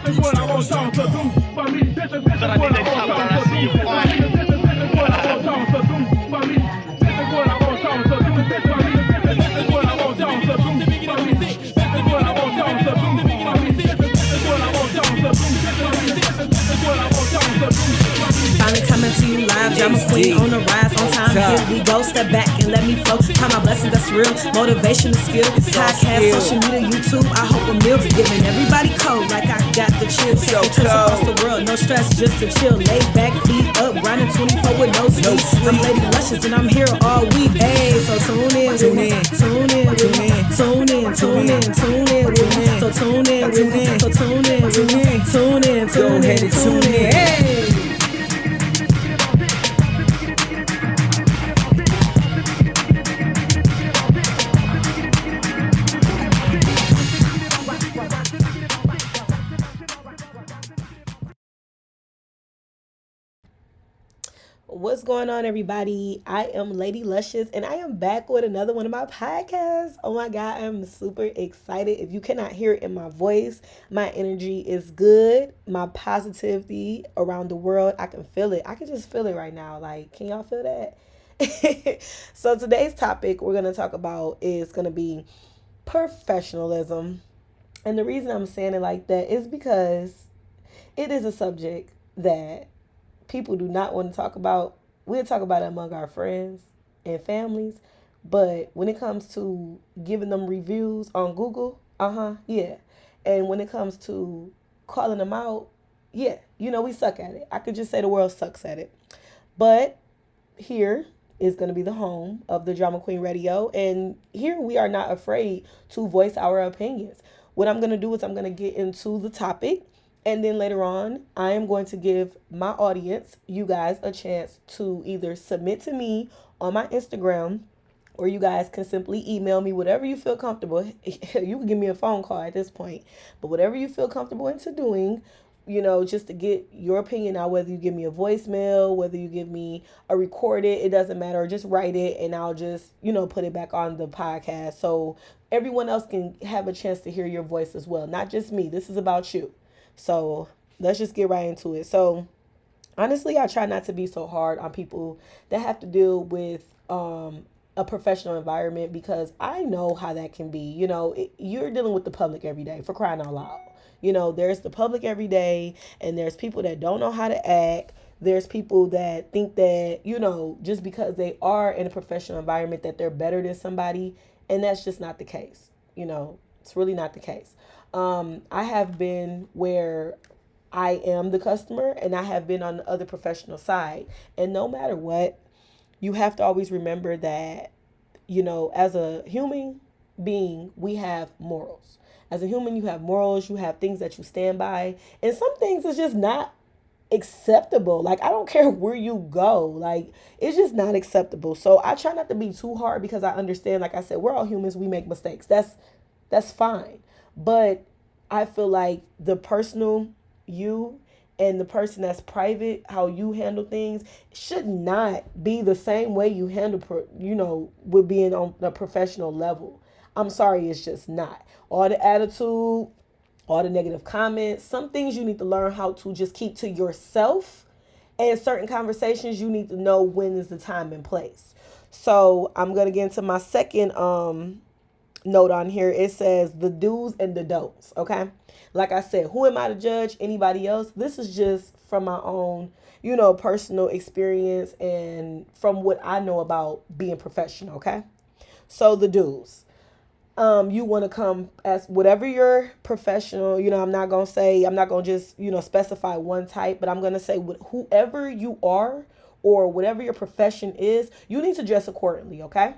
is what I want y'all to do for me. This is what I want y'all to do for me. This is what I want y'all to do for me. This is what I want y'all to do for me. This is what I want y'all to do for me. This is what I want y'all to do for me. This is what I want y'all to do for me. This is what I want y'all to do for me. Finally coming to you live, drama queen on the rise, on time. Here we go, step back and let me flow. Count my blessings, that's real. Motivation and skill. Podcast, social media, YouTube. I hope a meal's giving everybody cold like I got the chill. Taking trips across the world, no stress, just to chill. Lay back, feet up, grinding 24 with no sleep. I'm Lady Luscious and I'm here all week. Hey, so tune in, tune in, tune in, tune in, tune in, tune in, tune in, tune in. So tune in, tune in, so tune in, tune in, tune in, tune in, tune in. Hey. What's going on, everybody? I am Lady Luscious, and I am back with another one of my podcasts. Oh my God, I'm super excited. If you cannot hear it in my voice, my energy is good. My positivity around the world, I can feel it. I can just feel it right now. Like, can y'all feel that? So today's topic we're going to talk about is going to be professionalism. And the reason I'm saying it like that is because it is a subject that people do not want to talk about. We'll talk about it among our friends and families. But when it comes to giving them reviews on Google, yeah. And when it comes to calling them out, yeah, we suck at it. I could just say the world sucks at it. But here is going to be the home of the Drama Queen Radio. And here we are not afraid to voice our opinions. What I'm going to do is I'm going to get into the topic. And then later on, I am going to give my audience, you guys, a chance to either submit to me on my Instagram, or you guys can simply email me, whatever you feel comfortable. You can give me a phone call at this point, but whatever you feel comfortable into doing, just to get your opinion out, whether you give me a voicemail, whether you give me a recorded, it doesn't matter, or just write it and I'll just, put it back on the podcast. So everyone else can have a chance to hear your voice as well. Not just me. This is about you. So let's just get right into it. So honestly, I try not to be so hard on people that have to deal with a professional environment, because I know how that can be. You're dealing with the public every day, for crying out loud. There's the public every day, and there's people that don't know how to act. There's people that think that, just because they are in a professional environment that they're better than somebody. And that's just not the case. It's really not the case. I have been where I am the customer, and I have been on the other professional side. And no matter what, you have to always remember that, as a human being, we have morals. As a human, you have morals, you have things that you stand by. And some things is just not acceptable. Like, I don't care where you go. Like, it's just not acceptable. So I try not to be too hard, because I understand, like I said, we're all humans. We make mistakes. That's fine. But I feel like the personal you and the person that's private, how you handle things, should not be the same way you handle, with being on a professional level. I'm sorry, it's just not. All the attitude, all the negative comments, some things you need to learn how to just keep to yourself. And certain conversations, you need to know when is the time and place. So I'm going to get into my second note on here. It says the do's and the don'ts. Okay, like I said, who am I to judge anybody else? This is just from my own personal experience and from what I know about being professional. Okay, so the do's, you want to come as whatever your professional, I'm not going to just specify one type, but I'm going to say whoever you are or whatever your profession is, you need to dress accordingly. Okay,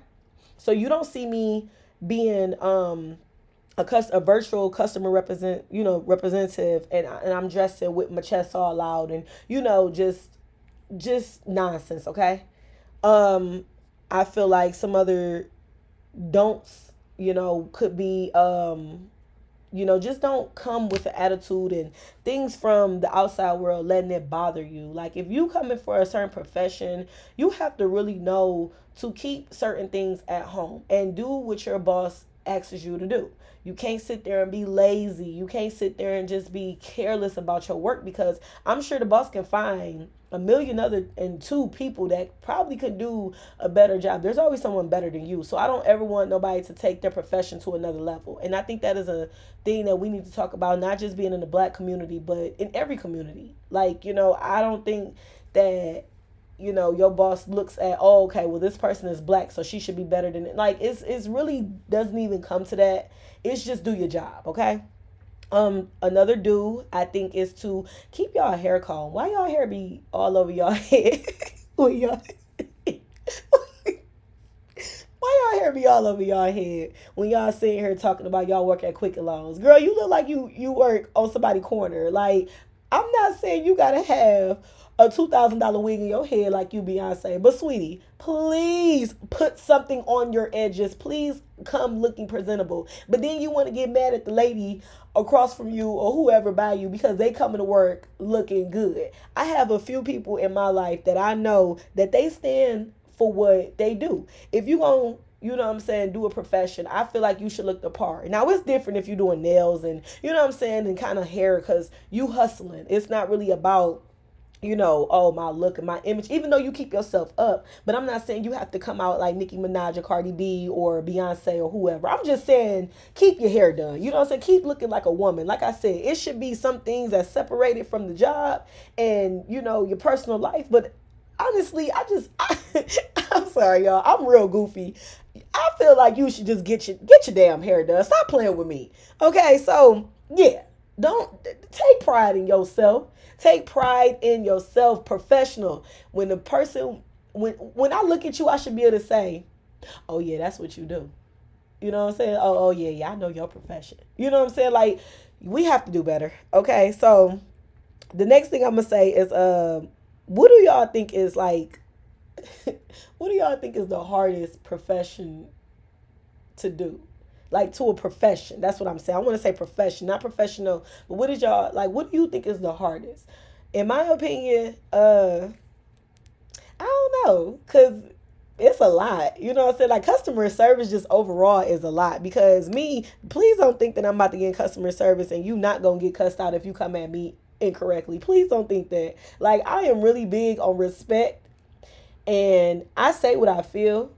so you don't see me being a virtual customer representative, and I'm dressing with my chest all out and just nonsense. Okay, I feel like some other don'ts could be just don't come with an attitude and things from the outside world letting it bother you. Like, if you come in for a certain profession, you have to really know to keep certain things at home and do what your boss asks you to do. You can't sit there and be lazy. You can't sit there and just be careless about your work, because I'm sure the boss can find a million other and two people that probably could do a better job. There's always someone better than you. So I don't ever want nobody to take their profession to another level. And I think that is a thing that we need to talk about, not just being in the black community, but in every community. Like, I don't think that your boss looks at, oh, okay, well, this person is black, so she should be better than it. Like, it's really doesn't even come to that. It's just do your job, okay? Another do I think is to keep y'all hair calm. Why y'all hair be all over y'all head? when y'all Why y'all hair be all over y'all head when y'all sitting here talking about y'all work at Quicken Loans? Girl, you look like you work on somebody's corner. Like, I'm not saying you gotta have a $2,000 wig in your head like you Beyonce, but sweetie, please put something on your edges. Please come looking presentable. But then you want to get mad at the lady across from you or whoever by you because they coming to work looking good. I have a few people in my life that I know that they stand for what they do. If you gonna, do a profession, I feel like you should look the part. Now, it's different if you're doing nails and, and kind of hair, because you hustling. It's not really about, oh, my look and my image, even though you keep yourself up. But I'm not saying you have to come out like Nicki Minaj or Cardi B or Beyonce or whoever. I'm just saying keep your hair done. You know what I'm saying? Keep looking like a woman. Like I said, it should be some things that's separated from the job and, your personal life. But honestly, I'm sorry, y'all. I'm real goofy. I feel like you should just get your damn hair done. Stop playing with me. Okay, so yeah, don't take pride in yourself. Take pride in yourself, professional. When the person, when I look at you, I should be able to say, oh yeah, that's what you do. You know what I'm saying? Oh yeah, I know your profession. You know what I'm saying? Like, we have to do better. Okay, so the next thing I'm gonna say is, what do y'all think is like, what do y'all think is the hardest profession to do? Like, to a profession. That's what I'm saying. I want to say profession, not professional. But what is y'all, like, what do you think is the hardest? In my opinion, I don't know. Because it's a lot. You know what I'm saying? Like, customer service just overall is a lot. Because please don't think that I'm about to get in customer service and you not going to get cussed out if you come at me incorrectly. Please don't think that. Like, I am really big on respect. And I say what I feel.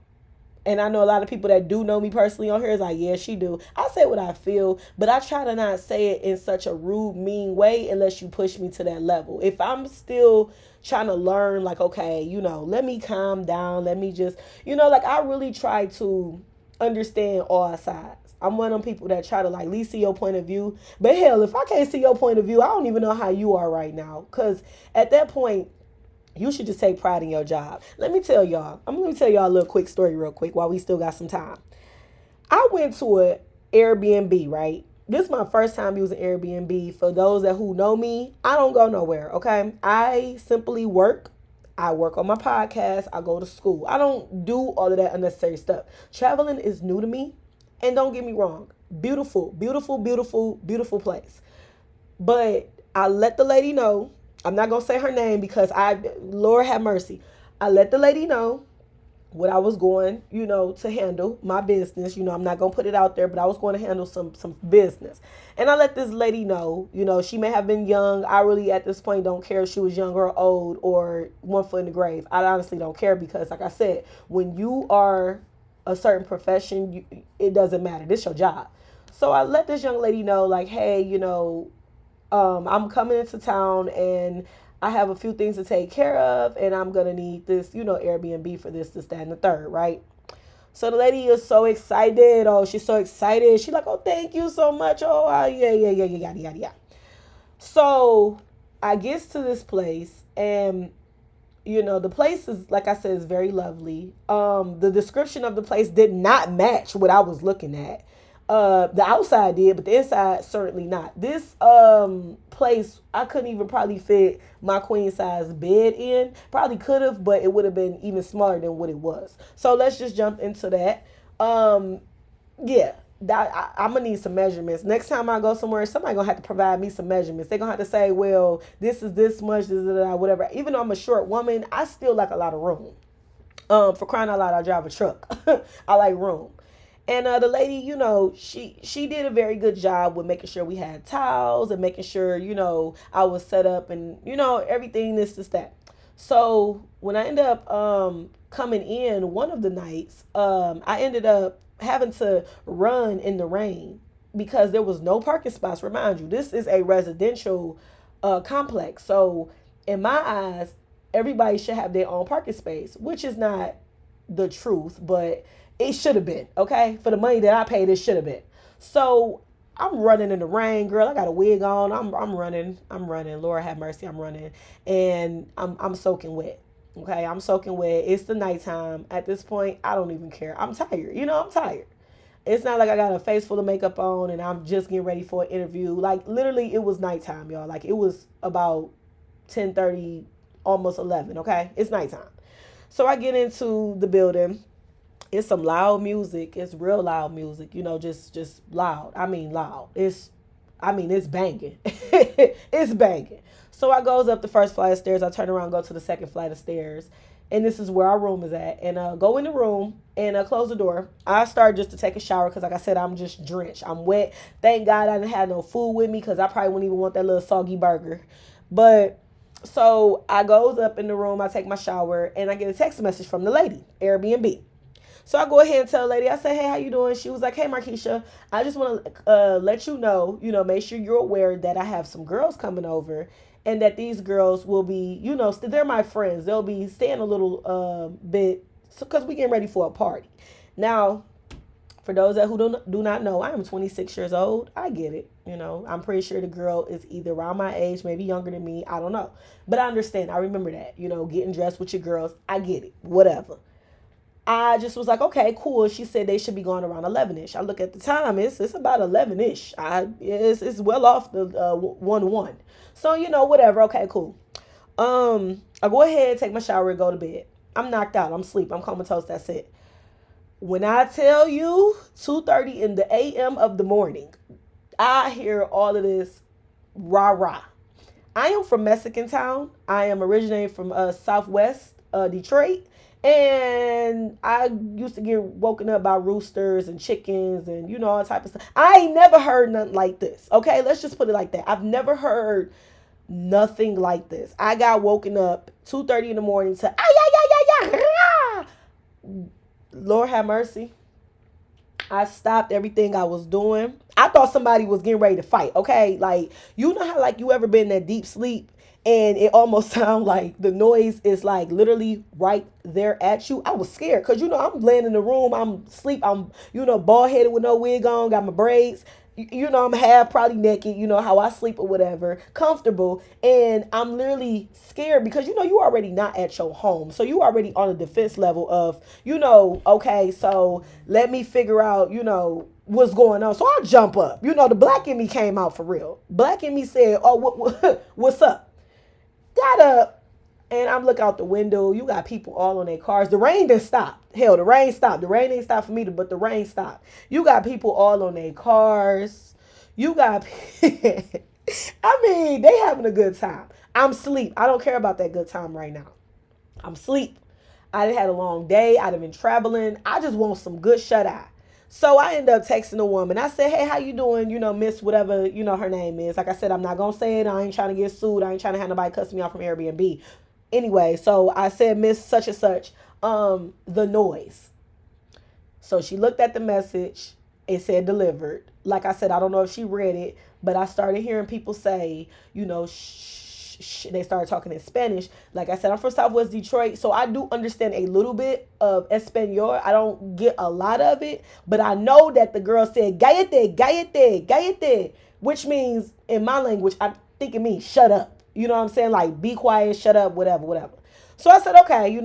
And I know a lot of people that do know me personally on here is like, yeah, she do. I say what I feel, but I try to not say it in such a rude, mean way unless you push me to that level. If I'm still trying to learn, like, okay, let me calm down. Let me just, like, I really try to understand all sides. I'm one of them people that try to, like, at least see your point of view. But hell, if I can't see your point of view, I don't even know how you are right now. Because at that point, you should just take pride in your job. Let me tell y'all a little quick story real quick while we still got some time. I went to an Airbnb, right? This is my first time using Airbnb. For those who know me, I don't go nowhere, okay? I simply work. I work on my podcast. I go to school. I don't do all of that unnecessary stuff. Traveling is new to me. And don't get me wrong. Beautiful, beautiful, beautiful, beautiful place. But I let the lady know. I'm not going to say her name because Lord have mercy. I let the lady know what I was going, to handle my business. I'm not going to put it out there, but I was going to handle some business. And I let this lady know, she may have been young. I really, at this point, don't care if she was young or old or one foot in the grave. I honestly don't care because, like I said, when you are a certain profession, it doesn't matter. This is your job. So I let this young lady know, like, hey, I'm coming into town and I have a few things to take care of and I'm going to need this, Airbnb for this, that, and the third, right? So the lady is so excited. Oh, she's so excited. She's like, oh, thank you so much. Oh, yeah, yada. So I get to this place and, the place is, like I said, is very lovely. The description of the place did not match what I was looking at. The outside did, but the inside certainly not. This place, I couldn't even probably fit my queen size bed in. Probably could have, but it would have been even smaller than what it was. So let's just jump into that. Yeah, I'm gonna need some measurements. Next time I go somewhere, somebody gonna have to provide me some measurements. They're gonna have to say, well, this is this much, this is that, whatever. Even though I'm a short woman, I still like a lot of room. For crying out loud, I drive a truck. I like room. And the lady, she did a very good job with making sure we had towels and making sure, I was set up and, everything this that. So when I ended up coming in one of the nights, I ended up having to run in the rain because there was no parking spots. Remind you, this is a residential complex. So in my eyes, everybody should have their own parking space, which is not the truth, but it should have been, okay? For the money that I paid, it should have been. So I'm running in the rain, girl. I got a wig on. I'm running. I'm running. Lord have mercy. I'm running. And I'm soaking wet. Okay, I'm soaking wet. It's the nighttime. At this point, I don't even care. I'm tired. I'm tired. It's not like I got a face full of makeup on and I'm just getting ready for an interview. Like literally it was nighttime, y'all. Like it was about 10:30, almost 11, okay? It's nighttime. So I get into the building. It's some loud music. It's real loud music, just loud. I mean loud. It's banging. It's banging. So I goes up the first flight of stairs. I turn around, go to the second flight of stairs. And this is where our room is at. And go in the room and close the door. I started just to take a shower because, like I said, I'm just drenched. I'm wet. Thank God I didn't have no food with me because I probably wouldn't even want that little soggy burger. But so I goes up in the room. I take my shower and I get a text message from the lady, Airbnb. So I go ahead and tell the lady, I say, hey, how you doing? She was like, hey, Markeisha, I just want to let you know, make sure you're aware that I have some girls coming over and that these girls will be, they're my friends. They'll be staying a little bit because we getting ready for a party. Now, for those that who do not know, I am 26 years old. I get it. I'm pretty sure the girl is either around my age, maybe younger than me. I don't know. But I understand. I remember that, getting dressed with your girls. I get it. Whatever. I just was like, okay, cool. She said they should be going around 11ish. I look at the time; it's about 11ish. It's well off the 1-1. So whatever. Okay, cool. I go ahead, take my shower, and go to bed. I'm knocked out. I'm asleep. I'm comatose. That's it. When I tell you 2:30 in the a.m. of the morning, I hear all of this rah rah. I am from Mexican Town. I am originating from Southwest Detroit. And I used to get woken up by roosters and chickens and all type of stuff. I ain't never heard nothing like this. Okay, let's just put it like that. I've never heard nothing like this. I got woken up 2:30 in the morning to Lord have mercy. I stopped everything I was doing. I thought somebody was getting ready to fight. Okay, like how like you ever been in that deep sleep and it almost sounds like the noise is like literally right there at you. I was scared because I'm laying in the room. I'm asleep. I'm bald headed with no wig on. Got my braids. I'm half probably naked. How I sleep or whatever, comfortable, and I'm literally scared because you already not at your home, so you already on a defense level of okay, so let me figure out what's going on. So I jump up. The black in me came out for real. Black in me said, oh, what's up? Got up and I'm looking out the window. You got people all on their cars. The rain didn't stop. Hell, the rain stopped. The rain didn't stop for me, but the rain stopped. You got people all on their cars. You got, I mean, they having a good time. I'm asleep. I don't care about that good time right now. I'm asleep. I had a long day. I'd have been traveling. I just want some good shut eye. So I end up texting a woman. I said, hey, how you doing? Miss whatever, her name is. Like I said, I'm not going to say it. I ain't trying to get sued. I ain't trying to have nobody cuss me out from Airbnb. Anyway, so I said, Miss such and such, the noise. So she looked at the message. It said delivered. Like I said, I don't know if she read it, but I started hearing people say, they started talking in Spanish. Like I said, I'm from Southwest Detroit, so I do understand a little bit of Espanol. I don't get a lot of it, but I know that the girl said, cállate, cállate, cállate, which means, in my language, I think it means shut up. You know what I'm saying? Like, be quiet, shut up, whatever, whatever. So I said, okay,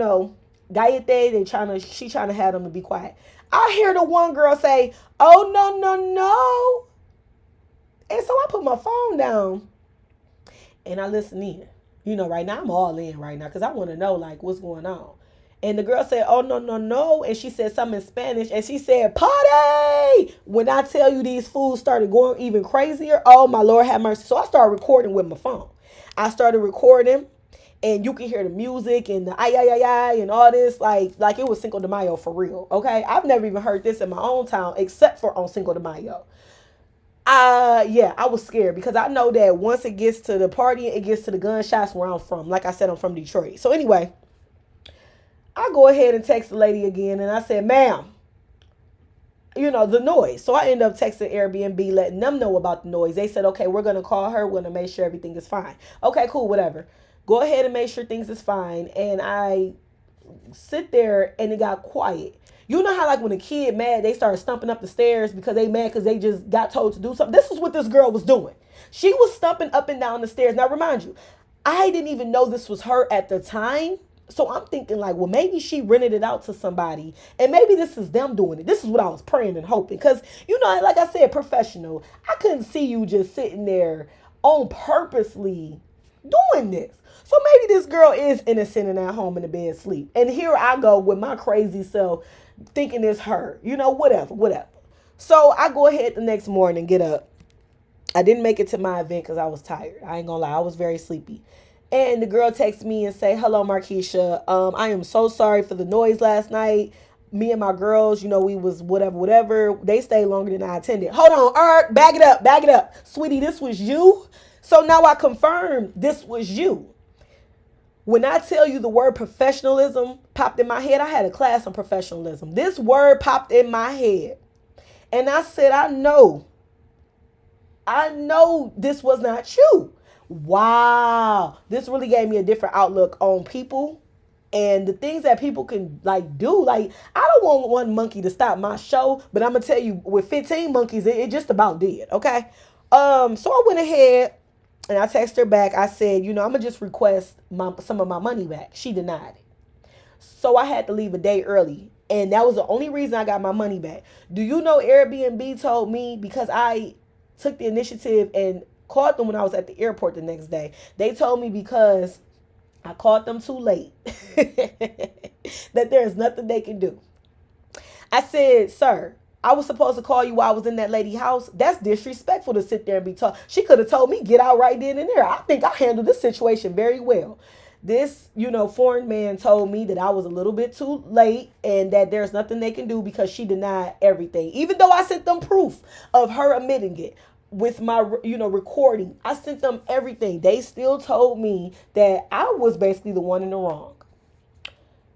cállate, she trying to have them to be quiet. I hear the one girl say, oh, no, no, no. And so I put my phone down and I listen in. Right now I'm all in right now because I want to know, like, what's going on. And the girl said, oh, no, no, no. And she said something in Spanish. And she said, party. When I tell you these fools started going even crazier, oh, my Lord have mercy. So I started recording with my phone. I started recording. and you can hear the music and the ay ay ay ay and all this, like it was Cinco de Mayo for real. Okay, I've never even heard this in my own town except for on Cinco de Mayo. Yeah, I was scared because I know that once it gets to the party, it gets to the gunshots where I'm from. Like I said, I'm from Detroit. So anyway, I go ahead and text the lady again, and I said, "Ma'am, the noise." So I end up texting Airbnb, letting them know about the noise. They said, "Okay, we're gonna call her. We're gonna make sure everything is fine." Okay, cool, whatever. Go ahead and make sure things is fine. And I sit there, and it got quiet. You know how like when a kid mad, they start stumping up the stairs because they mad because they just got told to do something. This is what this girl was doing. She was stumping up and down the stairs. Now remind you, I didn't even know this was her at the time. So I'm thinking like, well, maybe she rented it out to somebody and maybe this is them doing it. This is what I was praying and hoping. Because, like I said, professional, I couldn't see you just sitting there on purposely doing this. So maybe this girl is innocent and at home in the bed sleep. And here I go with my crazy self thinking it's her, whatever. So I go ahead the next morning, get up. I didn't make it to my event because I was tired. I ain't gonna lie, I was very sleepy. And the girl texts me and say, "Hello, Markeisha. I am so sorry for the noise last night. Me and my girls, we was whatever. They stayed longer than I attended." Hold on, bag it up. Sweetie, this was you? So now I confirmed this was you. When I tell you the word professionalism popped in my head, I had a class on professionalism. This word popped in my head. And I said, I know this was not you. Wow. This really gave me a different outlook on people and the things that people can like do. Like, I don't want one monkey to stop my show, but I'm gonna tell you, with 15 monkeys, it just about did. Okay. So I went ahead and I texted her back. I said, I'm gonna just request some of my money back. She denied it. So I had to leave a day early. And that was the only reason I got my money back. Do you know Airbnb told me, because I took the initiative and called them when I was at the airport the next day. They told me because I called them too late that there is nothing they can do. I said, "Sir, I was supposed to call you while I was in that lady's house. That's disrespectful to sit there and be told." She could have told me, "Get out right then and there." I think I handled this situation very well. This, foreign man told me that I was a little bit too late and that there's nothing they can do because she denied everything. Even though I sent them proof of her admitting it with my, recording. I sent them everything. They still told me that I was basically the one in the wrong.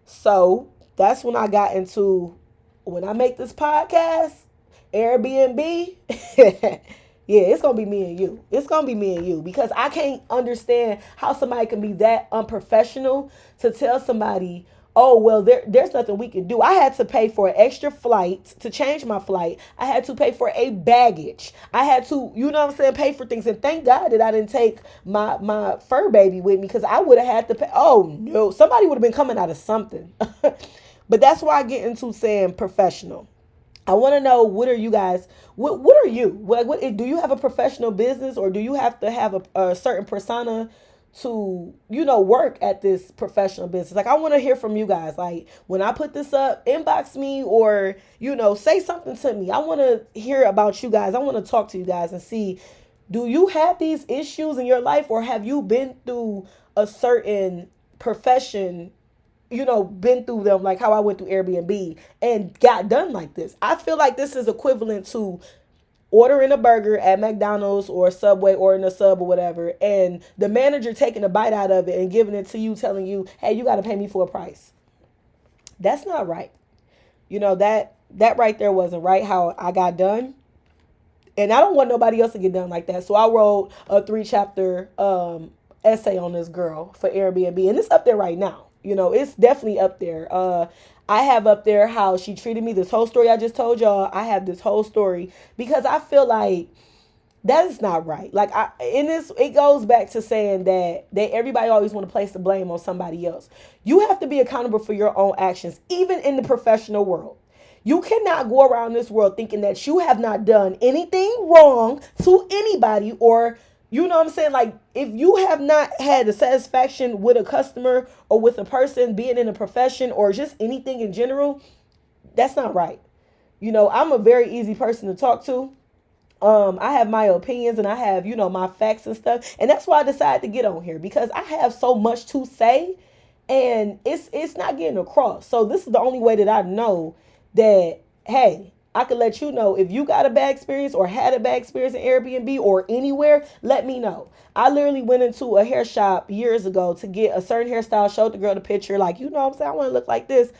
So that's when I got into, when I make this podcast, Airbnb, yeah, it's going to be me and you. It's going to be me and you because I can't understand how somebody can be that unprofessional to tell somebody, "Oh, well, there's nothing we can do." I had to pay for an extra flight to change my flight. I had to pay for a baggage. I had to, pay for things. And thank God that I didn't take my fur baby with me because I would have had to pay. Oh, no. Somebody would have been coming out of something. But that's why I get into saying professional. I want to know, what are you guys, what are you? What do you have a professional business, or do you have to have a certain persona to, work at this professional business? Like, I want to hear from you guys. Like, when I put this up, inbox me or, say something to me. I want to hear about you guys. I want to talk to you guys and see, do you have these issues in your life, or have you been through a certain profession, been through them, like how I went through Airbnb and got done like this? I feel like this is equivalent to ordering a burger at McDonald's or Subway, or in a sub or whatever, and the manager taking a bite out of it and giving it to you, telling you, "Hey, you got to pay me for a price." That's not right. That right there wasn't right how I got done. And I don't want nobody else to get done like that. So I wrote a 3-chapter essay on this girl for Airbnb, and it's up there right now. It's definitely up there. I have up there how she treated me. This whole story I just told y'all, I have this whole story because I feel like that is not right. Like, it goes back to saying that everybody always want to place the blame on somebody else. You have to be accountable for your own actions, even in the professional world. You cannot go around this world thinking that you have not done anything wrong to anybody, or, like, if you have not had the satisfaction with a customer or with a person being in a profession or just anything in general, that's not right. I'm a very easy person to talk to. I have my opinions and I have, my facts and stuff. And that's why I decided to get on here because I have so much to say and it's not getting across. So this is the only way that I know that, hey, I can let you know if you got a bad experience or had a bad experience in Airbnb or anywhere, let me know. I literally went into a hair shop years ago to get a certain hairstyle, showed the girl the picture, like, what I'm saying, I want to look like this.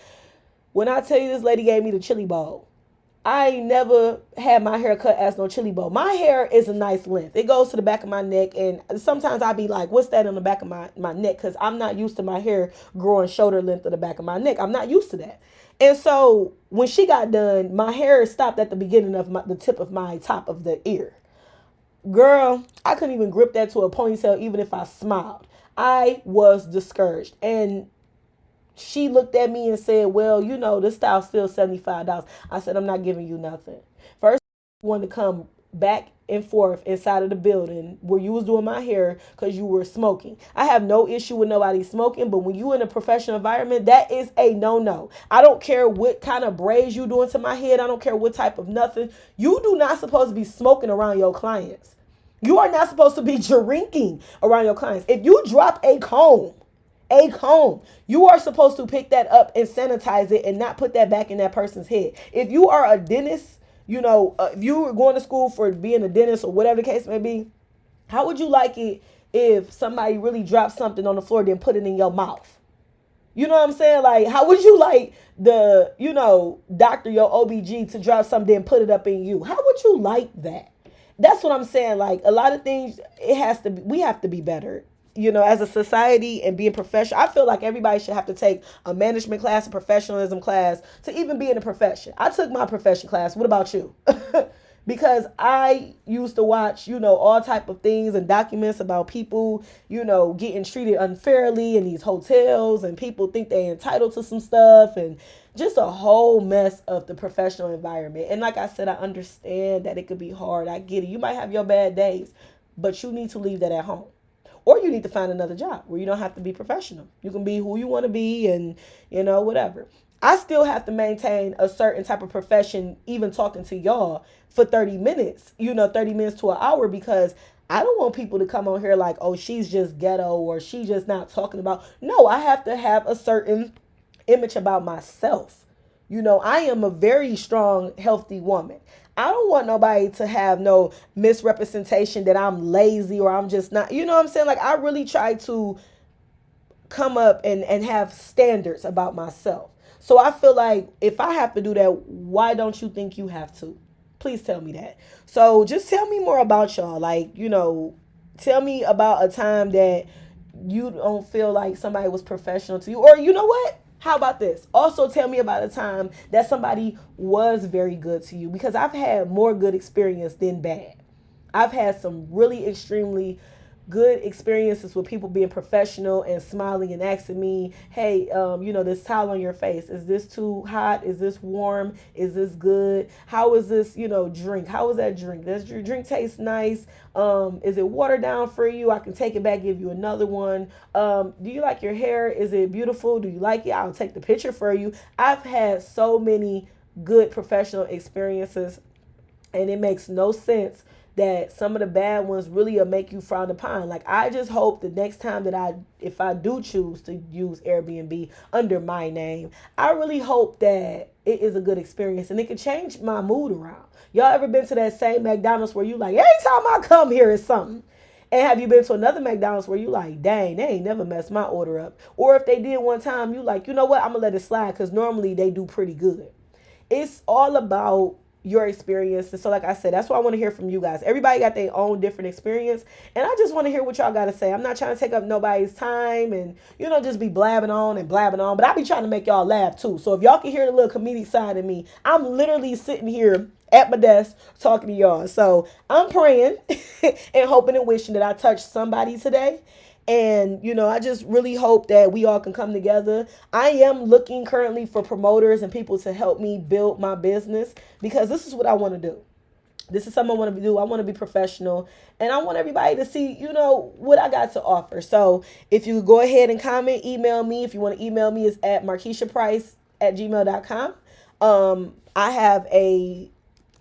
When I tell you this lady gave me the chili bowl, I ain't never had my hair cut as no chili bowl. My hair is a nice length. It goes to the back of my neck. And sometimes I be like, what's that on the back of my neck? Because I'm not used to my hair growing shoulder length to the back of my neck. I'm not used to that. And so when she got done, my hair stopped at the beginning of the tip of my top of the ear. Girl, I couldn't even grip that to a ponytail even if I smiled. I was discouraged. And she looked at me and said, well, this style's still $75. I said, I'm not giving you nothing. First, I wanted to come back and forth inside of the building where you was doing my hair because you were smoking. I have no issue with nobody smoking, but when you in a professional environment, that is a no-no. I don't care what kind of braids you doing to my head. I don't care what type of nothing. You do not supposed to be smoking around your clients. You are not supposed to be drinking around your clients. If you drop a comb, you are supposed to pick that up and sanitize it and not put that back in that person's head. If you are a dentist, if you were going to school for being a dentist or whatever the case may be, how would you like it if somebody really dropped something on the floor then put it in your mouth? You know what I'm saying? Like, how would you like the, doctor, your OBG to drop something and put it up in you? How would you like that? That's what I'm saying. Like, a lot of things, we have to be better, as a society and being professional. I feel like everybody should have to take a management class, a professionalism class to even be in a profession. I took my profession class. What about you? Because I used to watch, all type of things and documents about people, getting treated unfairly in these hotels and people think they're entitled to some stuff and just a whole mess of the professional environment. And like I said, I understand that it could be hard. I get it. You might have your bad days, but you need to leave that at home. Or you need to find another job where you don't have to be professional. You can be who you want to be and, whatever. I still have to maintain a certain type of profession, even talking to y'all for 30 minutes, 30 minutes to an hour, because I don't want people to come on here like, oh, she's just ghetto or she's just not talking about. No, I have to have a certain image about myself. I am a very strong, healthy woman. I don't want nobody to have no misrepresentation that I'm lazy or I'm just not, what I'm saying? Like, I really try to come up and have standards about myself. So I feel like if I have to do that, why don't you think you have to? Please tell me that. So just tell me more about y'all. Like, tell me about a time that you don't feel like somebody was professional to you. Or you know what? How about this? Also tell me about a time that somebody was very good to you, because I've had more good experience than bad. I've had some really extremely good experiences with people being professional and smiling and asking me, hey, this towel on your face, is this too hot? Is this warm? Is this good? How is this, drink? How is that drink? Does your drink taste nice? Is it watered down for you? I can take it back, give you another one. Do you like your hair? Is it beautiful? Do you like it? I'll take the picture for you. I've had so many good professional experiences, and it makes no sense that some of the bad ones really will make you frown upon. Like, I just hope the next time that if I do choose to use Airbnb under my name, I really hope that it is a good experience and it can change my mood around. Y'all ever been to that same McDonald's where you like, every time I come here is something? And have you been to another McDonald's where you like, dang, they ain't never messed my order up? Or if they did one time, you like, you know what, I'm going to let it slide because normally they do pretty good. It's all about your experience. And so like I said, that's what I want to hear from you guys. Everybody got their own different experience, and I just want to hear what y'all got to say. I'm not trying to take up nobody's time and just be blabbing on, but I be trying to make y'all laugh too. So if y'all can hear the little comedic side of me, I'm literally sitting here at my desk talking to y'all. So I'm praying and hoping and wishing that I touch somebody today. And, I just really hope that we all can come together. I am looking currently for promoters and people to help me build my business, because this is what I want to do. This is something I want to do. I want to be professional, and I want everybody to see, what I got to offer. So if you go ahead and comment, email me. If you want to email me, it's at markeishaprice@gmail.com. I have a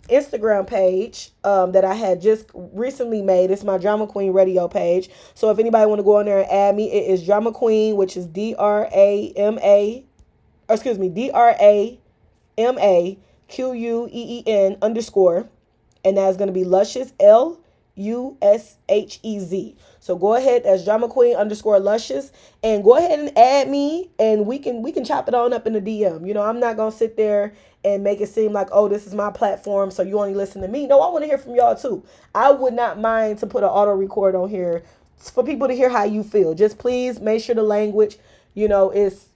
Instagram page that I had just recently made. It's my Drama Queen Radio page. So if anybody want to go on there and add me, it is Drama Queen, which is DRAMA, DRAMAQUEEN_, and that's going to be Luscious, LUSHEZ. So go ahead, that's Drama Queen _Luscious, and go ahead and add me, and we can chop it on up in the DM. You know, I'm not gonna sit there and make it seem like, oh, this is my platform, so you only listen to me. No, I want to hear from y'all too. I would not mind to put an auto record on here for people to hear how you feel. Just please make sure the language, you know, is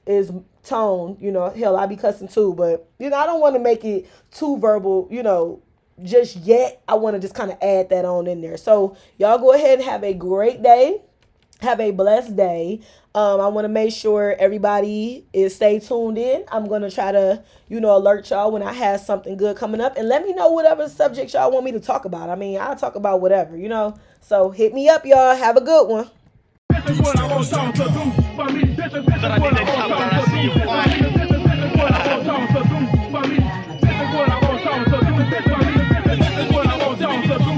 tone. You know, hell, I be cussing too, but you know, I don't want to make it too verbal, you know, just yet. I want to just kind of add that on in there. So y'all go ahead and have a great day. Have a blessed day. I want to make sure everybody is stay tuned in. I'm going to try to, you know, alert y'all when I have something good coming up, and let me know whatever subject y'all want me to talk about. I mean, I'll talk about whatever, you know. So hit me up, y'all. Have a good one. This is what I want y'all to do for me. This is what I want y'all to do for me. This is what I want y'all to do for me. This is what I want y'all to do for me. This is what I want y'all to do for me.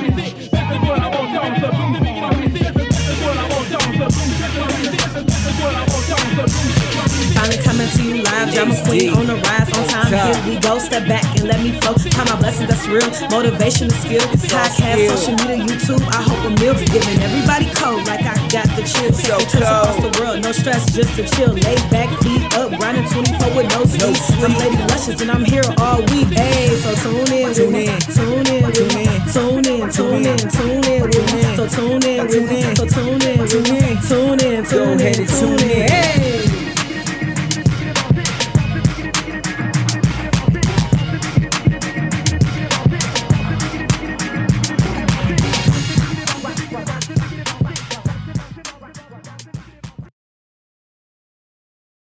This is what I want y'all to do for me. This is what I want y'all to do for me. This is what I want y'all to do for me. Finally coming to you live, Drama Queen on the rise, on time. Here we go, step back and let me flow. Count my blessings, that's real. Motivation is skill. Podcast, social media, YouTube. I hope a meal's giving everybody cold like I got the chills. Trips across the world, no stress, just to chill. Laid back, feet up, grinding 24 with no sleep. I'm Lady Luscious and I'm here all week. Hey, so tune in with me. Tune in with me. Tune in with me. So tune in with me. Tune in.